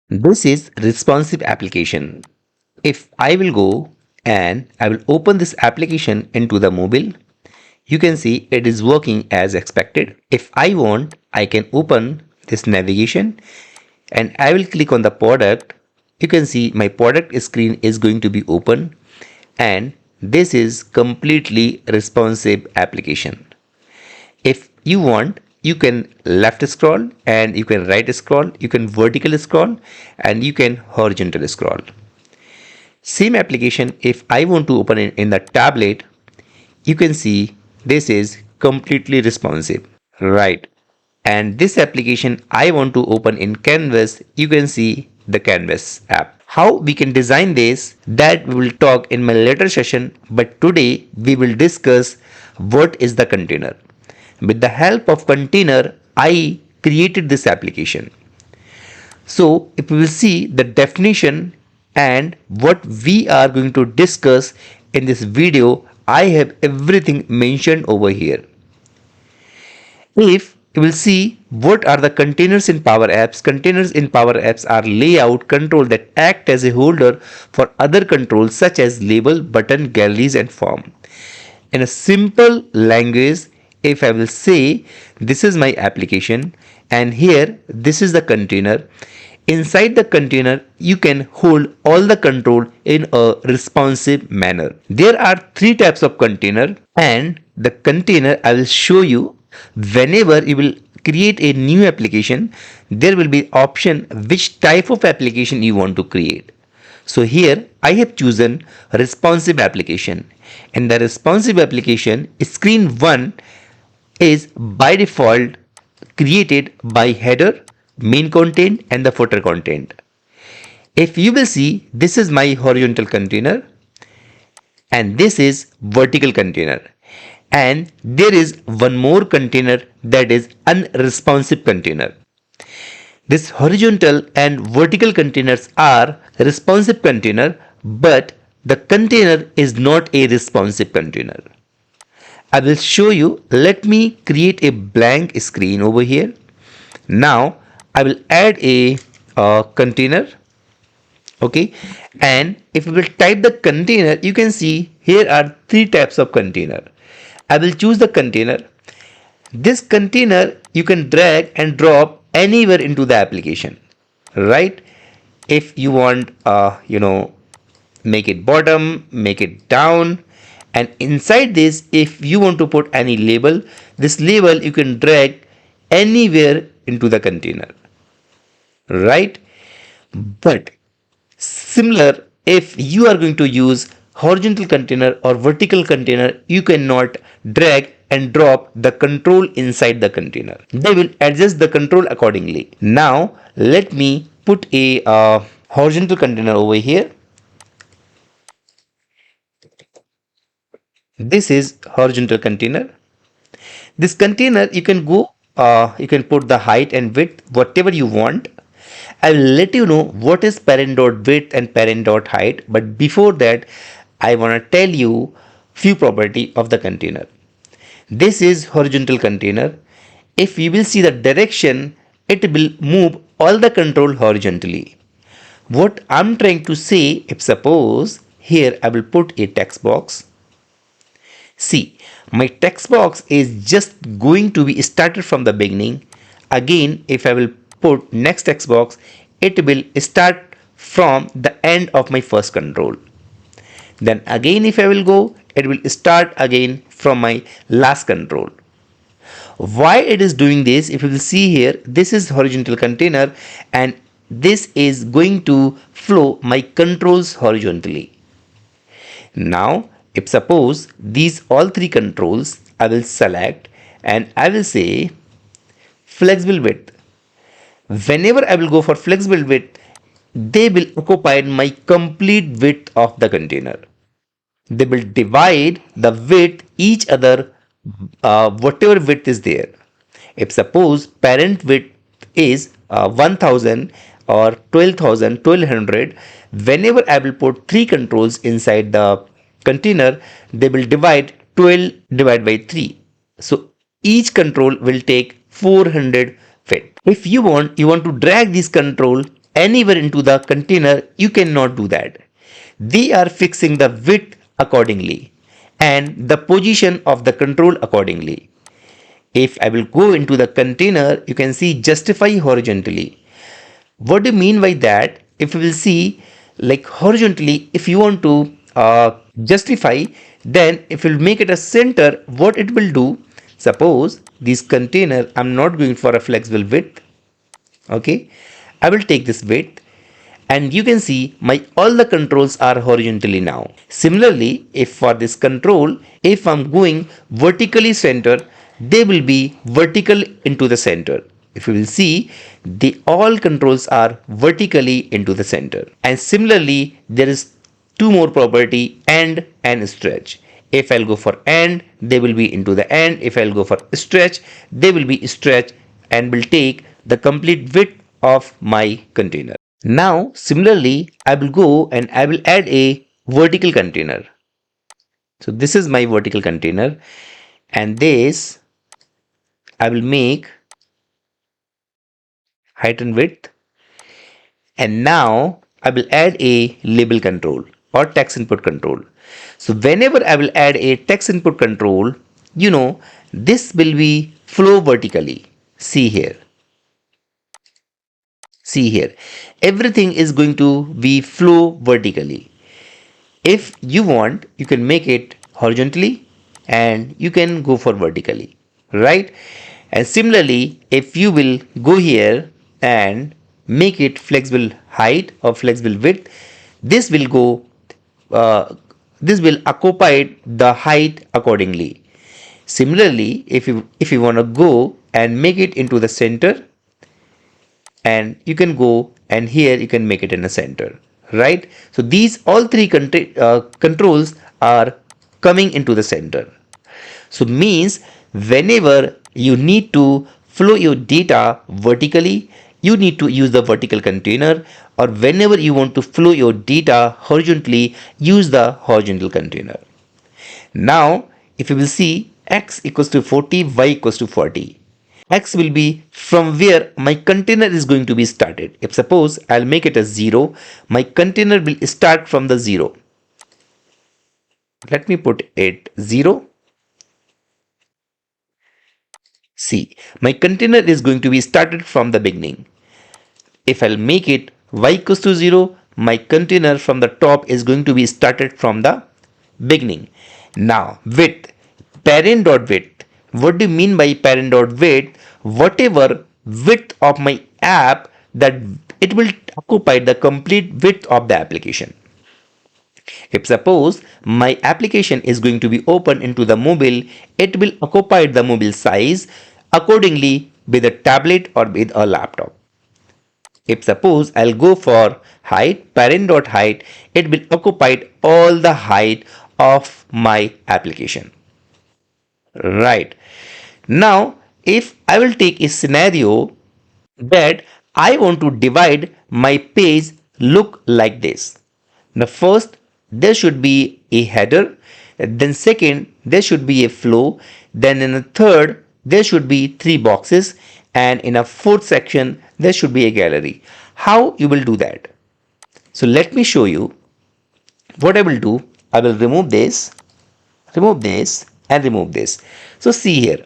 This is responsive application. If I will go and I will open this application into the mobile, you can see it is working as expected. If I want, I can open this navigation and I will click on the product. You can see my product screen is going to be open, and this is completely responsive application. If you want, you can left scroll and you can right scroll, you can vertical scroll and you can horizontal scroll. Same application, if I want to open it in the tablet, you can see this is completely responsive, right? And this application I want to open in Canvas, you can see the Canvas app. How we can design this, that we will talk in my later session, but today we will discuss what is the container. With the help of container, I created this application. So if we will see the definition and what we are going to discuss in this video, I have everything mentioned over here. If you will see what are the containers in Power Apps. Containers in Power Apps are layout control that act as a holder for other controls such as label, button, galleries and form. In a simple language, if I will say this is my application and here this is the container. Inside the container, you can hold all the control in a responsive manner. There are three types of container, and the container I will show you. Whenever you will create a new application, there will be option which type of application you want to create. So here I have chosen responsive application. In the responsive application, screen 1 is by default created by header, main content and the footer content. If you will see, this is my horizontal container and this is vertical container, and there is one more container that is unresponsive container. This horizontal and vertical containers are responsive container, but the container is not a responsive container. I will show you. Let me create a blank screen over here. Now I will add a container. Okay, and if we will type the container, you can see here are three types of container. I will choose the container. This container you can drag and drop anywhere into the application, right? If you want, make it bottom, make it down, and inside this, if you want to put any label, this label you can drag anywhere into the container, right? But similar, if you are going to use horizontal container or vertical container, you cannot drag and drop the control inside the container. They will adjust the control accordingly. Now let me put a horizontal container over here. This is horizontal container. This container you can go, you can put the height and width whatever you want. I will let you know what is parent.width and parent.height, but before that I want to tell you few property of the container. This is horizontal container. If you will see the direction, it will move all the control horizontally. What I'm trying to say, if suppose here I will put a text box. See, my text box is just going to be started from the beginning. Again, if I will put next text box, it will start from the end of my first control. Then again, if I will go, it will start again from my last control. Why it is doing this? If you will see here, this is horizontal container and this is going to flow my controls horizontally. Now, if suppose these all three controls I will select and I will say flexible width. Whenever I will go for flexible width, they will occupy my complete width of the container. They will divide the width each other, whatever width is there. If suppose parent width is 1000 or 12,000, 1200, whenever I will put three controls inside the container, they will divide 12 divided by 3. So each control will take 400 width. If you want to drag this control anywhere into the container, you cannot do that. They are fixing the width accordingly and the position of the control accordingly. If I will go into the container, you can see justify horizontally. What do you mean by that? If you will see like horizontally, if you want to justify, then if you will make it a center, what it will do, suppose this container, I'm not going for a flexible width. Okay, I will take this width and you can see my all the controls are horizontally now. Similarly, if for this control, if I'm going vertically center, they will be vertical into the center. If you will see, the all controls are vertically into the center. And similarly, there is two more property, end and stretch. If I'll go for end, they will be into the end. If I'll go for stretch, they will be stretch and will take the complete width of my container. Now, similarly, I will go and I will add a vertical container. So this is my vertical container and this I will make height and width. And now I will add a label control or text input control. So whenever I will add a text input control, this will be flow vertically. See here. See here. Everything is going to be flow vertically. If you want, you can make it horizontally and you can go for vertically, right? And similarly, if you will go here and make it flexible height or flexible width, this will go, this will occupy the height accordingly. Similarly, if you want to go and make it into the center, and you can go and here you can make it in a center, right? So these all three controls are coming into the center. So means whenever you need to flow your data vertically, you need to use the vertical container, or whenever you want to flow your data horizontally, use the horizontal container. Now if you will see, x equals to 40, y equals to 40, x will be from where my container is going to be started. If suppose I'll make it a 0, my container will start from the 0. Let me put it 0. See, my container is going to be started from the beginning. If I'll make it y equals to 0, my container from the top is going to be started from the beginning. Now width, parent dot width. What do you mean by parent dot width? Whatever width of my app, that it will occupy the complete width of the application. If suppose my application is going to be open into the mobile, it will occupy the mobile size accordingly with a tablet or with a laptop. If suppose I'll go for height, parent dot height, it will occupy all the height of my application. Right. Now, if I will take a scenario that I want to divide my page look like this. Now first, there should be a header, then second, there should be a flow, then in a third, there should be 3 boxes, and in a fourth section, there should be a gallery. How you will do that? So let me show you what I will do. I will remove this and remove this. So see here,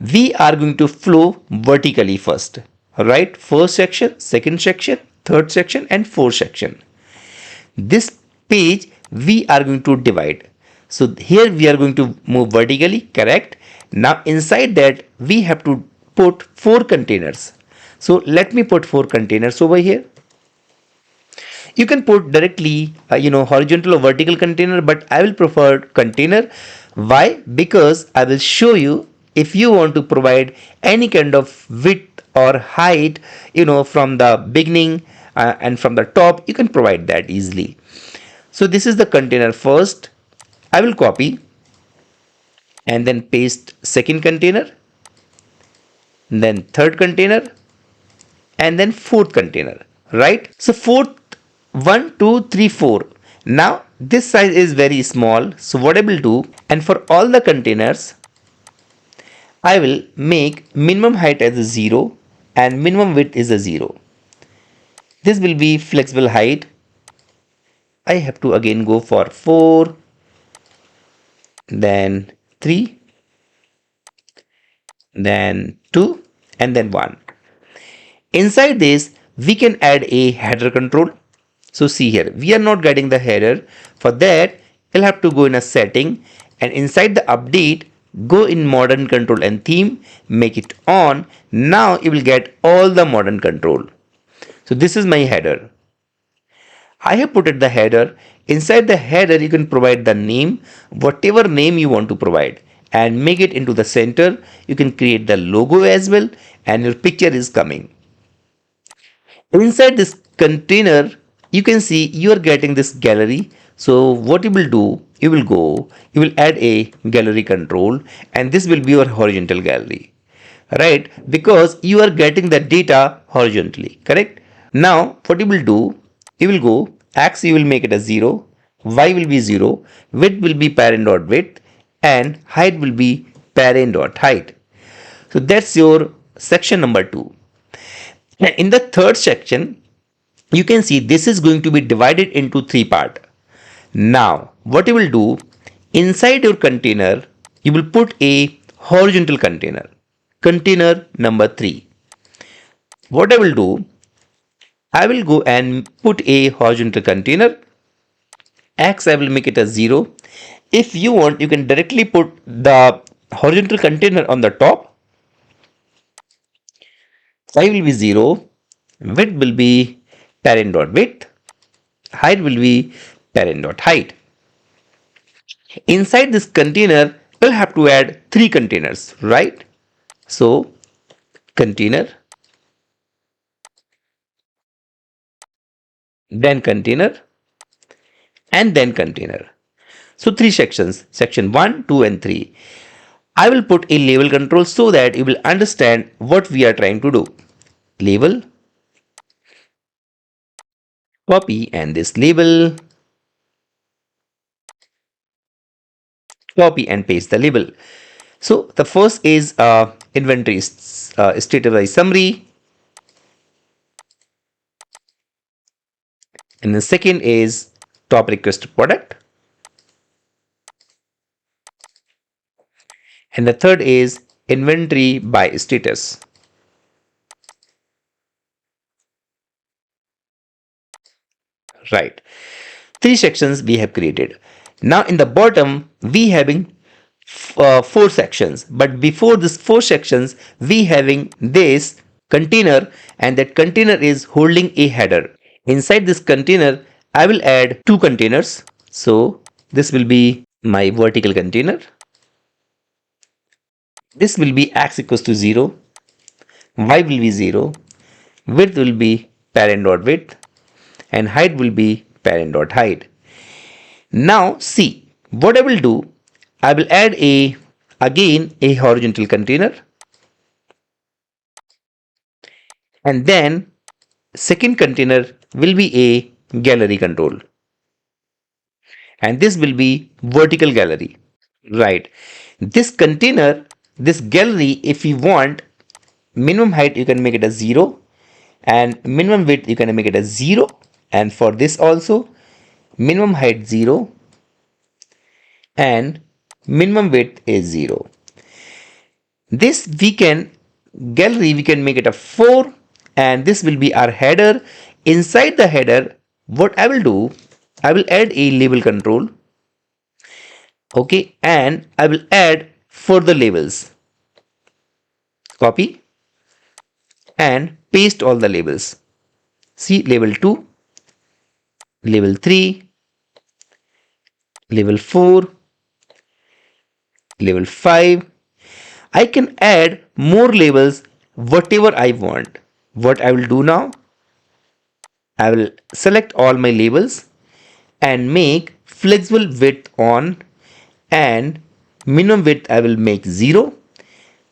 we are going to flow vertically first, right? First section, second section, third section and fourth section. This page we are going to divide. So here we are going to move vertically, correct? Now inside that we have to put 4 containers. So let me put 4 containers over here. You can put directly horizontal or vertical container, but I will prefer container. Why? Because I will show you, if you want to provide any kind of width or height from the beginning and from the top, you can provide that easily. So this is the container. First I will copy and then paste second container, then third container, and then fourth container, right? So fourth, 1 2 3 4. Now this size is very small, so what I will do, and for all the containers I will make minimum height as a 0 and minimum width is a 0. This will be flexible height. I have to again go for 4, then 3, then 2, and then 1. Inside this, we can add a header control. So see here, we are not getting the header. For that, you'll have to go in a setting, and inside the update, go in modern control and theme, make it on. Now you will get all the modern control. So this is my header. I have put it the header. Inside the header, you can provide the name, whatever name you want to provide, and make it into the center. You can create the logo as well, and your picture is coming. Inside this container, you can see you are getting this gallery. So what you will do, you will add a gallery control, and this will be your horizontal gallery, right? Because you are getting the data horizontally, correct? Now what you will do, you will go x, you will make it a 0, y will be 0, width will be parent dot width, and height will be parent dot height. So that's your section number 2. Now in the third section, you can see this is going to be divided into 3 parts. Now what you will do, inside your container, you will put a horizontal container, container number 3. What I will do, I will go and put a horizontal container. X, I will make it a 0. If you want, you can directly put the horizontal container on the top. Size will be 0. Width will be parent dot width. Height will be parent dot height. Inside this container, we'll have to add 3 containers, right? So, container, then container, and then container. So 3 sections, section 1, 2 and 3. I will put a label control so that you will understand what we are trying to do. Label, copy, and this label, copy and paste the label. So the first is inventory status summary, and the second is top request product, and the third is inventory by status. Right. 3 sections we have created. Now in the bottom we having 4 sections, but before this 4 sections we having this container, and that container is holding a header. Inside this container I will add 2 containers. So this will be my vertical container. This will be x equals to 0, y will be 0, width will be parent dot width, and height will be parent dot height. Now see what I will do. I will add again a horizontal container, and then second container will be a gallery control, and this will be vertical gallery. Right. This container, this gallery, if you want minimum height, you can make it a 0, and minimum width you can make it a 0, and for this also minimum height 0 and minimum width is 0. This we can gallery we can make it a 4, and this will be our header. Inside the header, what I will do, I will add a label control. Okay, and I will add further labels. Copy and paste all the labels. See label 2, label 3, label 4, label 5. I can add more labels whatever I want. What I will do now, I will select all my labels and make flexible width on, and minimum width I will make 0,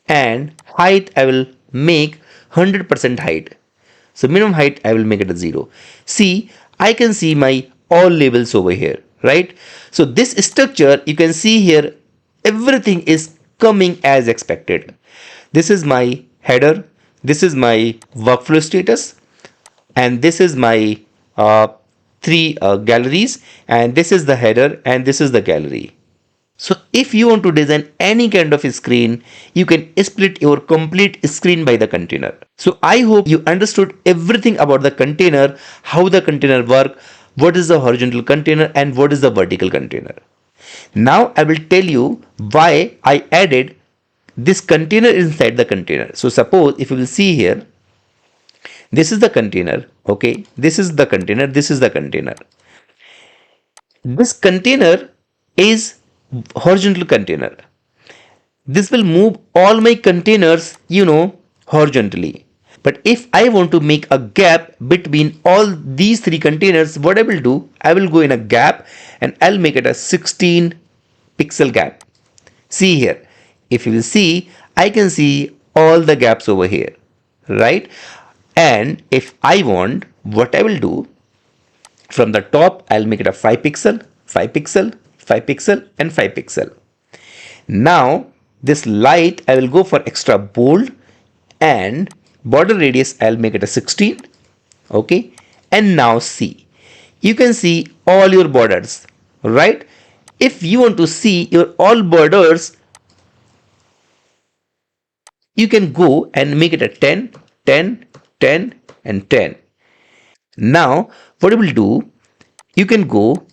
and height I will make 100% height. So minimum height I will make it a 0. See, I can see my all labels over here, right? So this structure, you can see here, everything is coming as expected. This is my header, this is my workflow status, and this is my uh, three galleries, and this is the header, and this is the gallery. So if you want to design any kind of a screen, you can split your complete screen by the container. So I hope you understood everything about the container, how the container work, what is the horizontal container and what is the vertical container. Now I will tell you why I added this container inside the container. So suppose if you will see here, this is the container, okay, this is the container, this is the container. This container is horizontal container. This will move all my containers, horizontally. But if I want to make a gap between all these three containers, what I will do, I will go in a gap and I'll make it a 16 pixel gap. See here, if you will see, I can see all the gaps over here, right? And if I want, what I will do, from the top, I'll make it a 5 pixel, 5 pixel, 5 pixel and 5 pixel. Now this light, I will go for extra bold, and border radius, I'll make it a 16. Okay. And now see, you can see all your borders, right? If you want to see your all borders, you can go and make it a 10, 10, 10 and 10. Now what you will do, you can go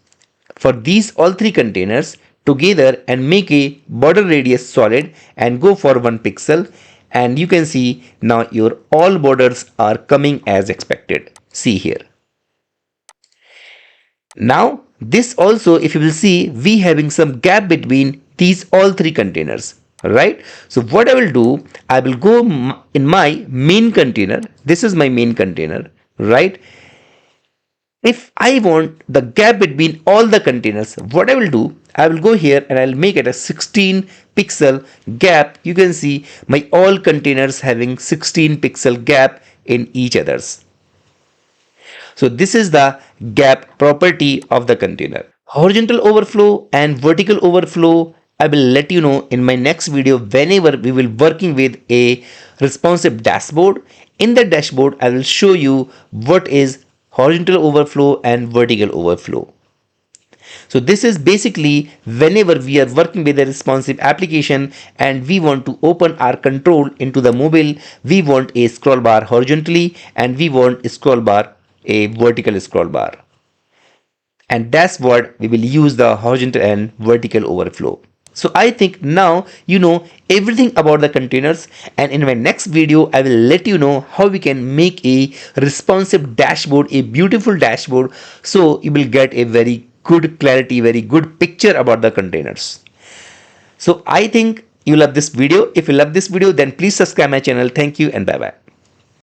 for these all three containers together and make a border radius solid and go for 1 pixel, and you can see now your all borders are coming as expected. See here. Now this also, if you will see, we having some gap between these all three containers, right? So what I will do, I will go in my main container. This is my main container, right? If I want the gap between all the containers, what I will do, I will go here and I'll make it a 16 pixel gap. You can see my all containers having 16 pixel gap in each others. So this is the gap property of the container. Horizontal overflow and vertical overflow, I will let you know in my next video whenever we will working with a responsive dashboard. In the dashboard, I will show you what is horizontal overflow and vertical overflow. So this is basically whenever we are working with a responsive application and we want to open our control into the mobile, we want a scroll bar horizontally and we want a scroll bar, a vertical scroll bar. And that's what we will use the horizontal and vertical overflow. So I think now you know everything about the containers, and in my next video I will let you know how we can make a responsive dashboard, a beautiful dashboard, so you will get a very good clarity, very good picture about the containers. So I think you love this video. If you love this video, then please subscribe my channel. Thank you and bye bye.